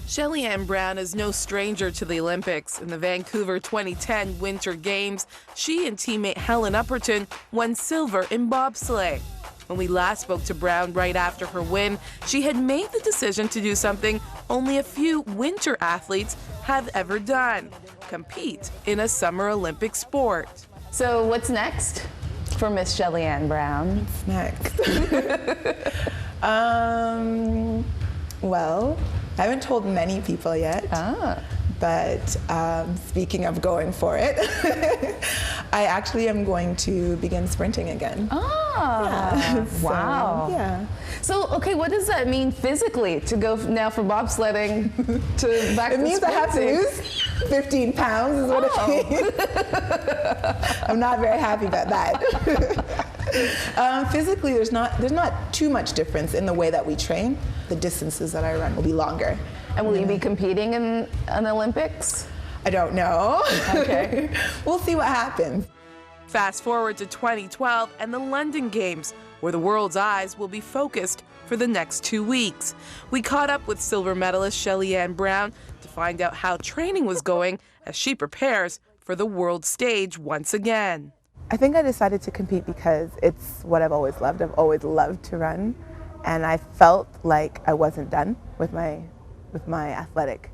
Shelley-Ann Brown is no stranger to the Olympics. In the Vancouver 2010 Winter Games, she and teammate Helen Upperton won silver in bobsleigh. When we last spoke to Brown right after her win, she had made the decision to do something only a few winter athletes have ever done: compete in a Summer Olympic sport. So what's next for Miss Shelley-Ann Brown? What's next? Well, I haven't told many people yet. But speaking of going for it, I actually am going to begin sprinting again. Yeah. Wow. Yeah. So, okay, what does that mean physically to go now from bobsledding to back to sprinting? It means I have to lose 15 pounds is what it means. I'm not very happy about that. Physically, there's not too much difference in the way that we train. The distances that I run will be longer. And will you be competing in an Olympics? I don't know. Okay. We'll see what happens. Fast forward to 2012 and the London Games, where the world's eyes will be focused for the next 2 weeks. We caught up with silver medalist Shelley-Ann Brown to find out how training was going as she prepares for the world stage once again. I think I decided to compete because it's what I've always loved. I've always loved to run, and I felt like I wasn't done with my athletic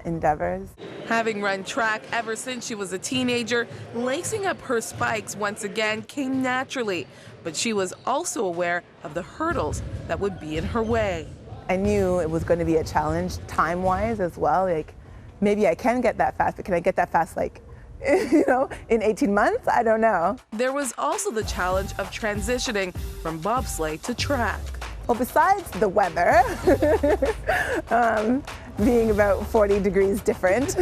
endeavors. Having run track ever since she was a teenager, lacing up her spikes once again came naturally, but she was also aware of the hurdles that would be in her way. I knew it was going to be a challenge time-wise as well. Like, maybe I can get that fast, but can I get that fast, like, in 18 months? I don't know. There was also the challenge of transitioning from bobsleigh to track. Well, besides the weather, being about 40 degrees different,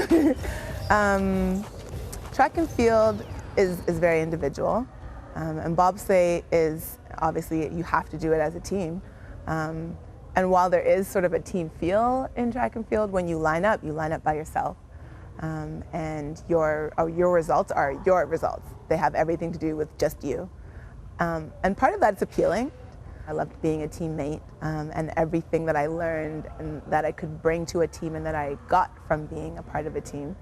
track and field is very individual. And bobsleigh is, obviously, you have to do it as a team. And while there is sort of a team feel in track and field, when you line up by yourself. And your results are your results. They have everything to do with just you. And part of that's appealing. I loved being a teammate and everything that I learned and that I could bring to a team and that I got from being a part of a team.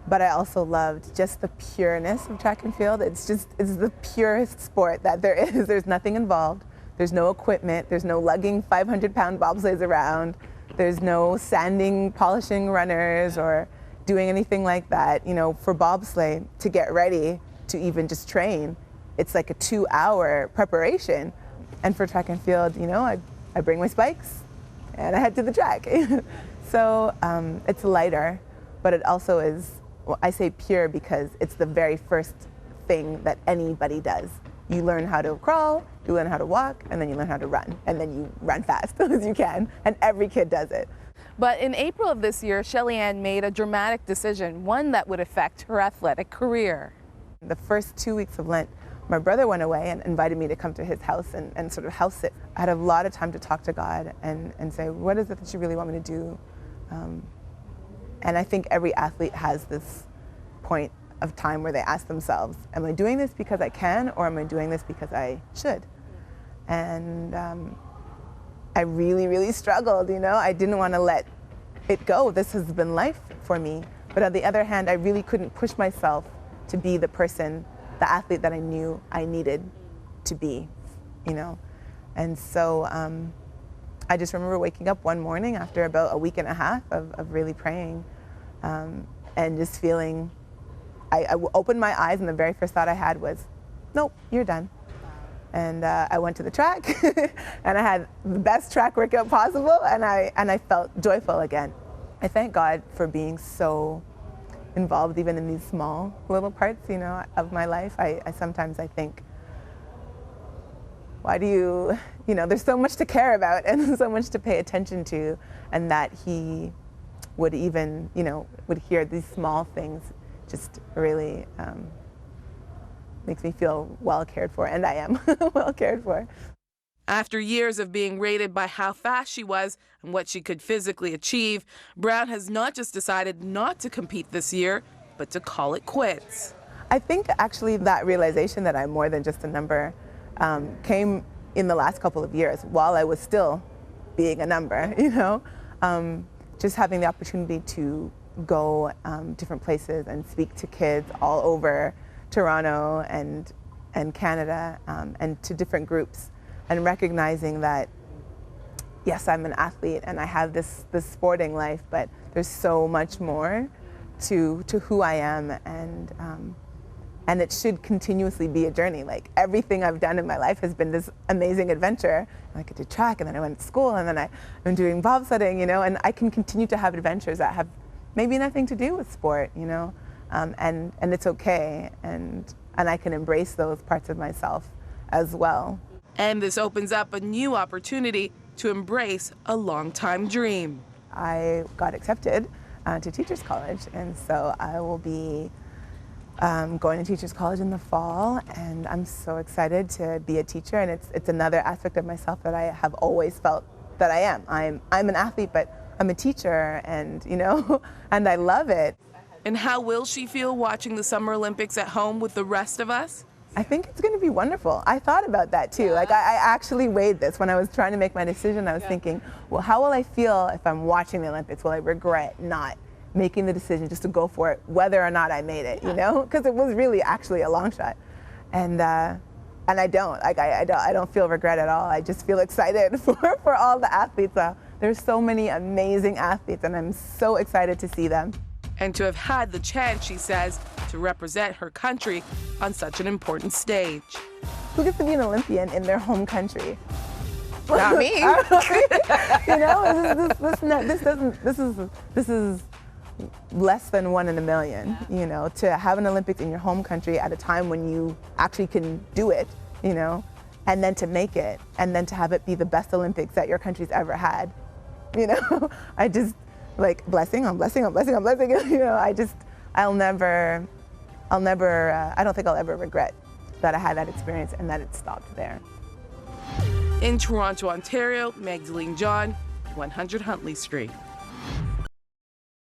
But I also loved just the pureness of track and field. It's the purest sport that there is. There's nothing involved. There's no equipment. There's no lugging 500-pound bobsleighs around. There's no sanding, polishing runners or doing anything like that. You know, for bobsleigh, to get ready to even just train, it's like a 2-hour preparation. And for track and field, I bring my spikes and I head to the track. So it's lighter, but it also is, well, I say pure because it's the very first thing that anybody does. You learn how to crawl, you learn how to walk, and then you learn how to run. And then you run fast as you can. And every kid does it. But in April of this year, Shelley-Ann made a dramatic decision, one that would affect her athletic career. The first 2 weeks of Lent, my brother went away and invited me to come to his house and sort of house sit. I had a lot of time to talk to God and say, what is it that you really want me to do? And I think every athlete has this point of time where they ask themselves, am I doing this because I can, or am I doing this because I should? And I really, really struggled, I didn't want to let it go. This has been life for me. But on the other hand, I really couldn't push myself to be the athlete that I knew I needed to be, And so I just remember waking up one morning after about a week and a half of really praying and just feeling, I opened my eyes and the very first thought I had was, nope, you're done. And I went to the track and I had the best track workout possible and I felt joyful again. I thank God for being so involved even in these small little parts, of my life. I sometimes think, why do there's so much to care about and so much to pay attention to, and that he would even, would hear these small things just really makes me feel well cared for, and I am well cared for. After years of being rated by how fast she was and what she could physically achieve, Brown has not just decided not to compete this year, but to call it quits. I think actually that realization that I'm more than just a number came in the last couple of years while I was still being a number, just having the opportunity to go different places and speak to kids all over Toronto and Canada, and to different groups, and recognizing that yes, I'm an athlete and I have this sporting life, but there's so much more to who I am, and it should continuously be a journey. Like everything I've done in my life has been this amazing adventure. Like I did track, and then I went to school, and then I'm doing bobsledding, you know, and I can continue to have adventures that have maybe nothing to do with sport, you know, and it's okay, and I can embrace those parts of myself as well. And this opens up a new opportunity to embrace a long-time dream. I got accepted to Teachers College, and so I will be going to Teachers College in the fall, and I'm so excited to be a teacher, and it's another aspect of myself that I have always felt that I am. I'm an athlete, but I'm a teacher, and you know, and I love it. And how will she feel watching the Summer Olympics at home with the rest of us? I think it's going to be wonderful. I thought about that too. Like I actually weighed this when I was trying to make my decision. I was thinking, well, how will I feel if I'm watching the Olympics? Will I regret not making the decision just to go for it, whether or not I made it? You know, because it was really actually a long shot, and I don't. Like I don't feel regret at all. I just feel excited for all the athletes. There's so many amazing athletes, and I'm so excited to see them. And to have had the chance, she says, to represent her country on such an important stage. Who gets to be an Olympian in their home country? Not me. You know, this is less than 1 in a million. You know, to have an Olympics in your home country at a time when you actually can do it, you know, and then to make it, and then to have it be the best Olympics that your country's ever had. You know, I just, like, blessing on blessing on blessing on blessing. You know, I don't think I'll ever regret that I had that experience and that it stopped there. In Toronto, Ontario, Magdalene John, 100 Huntley Street.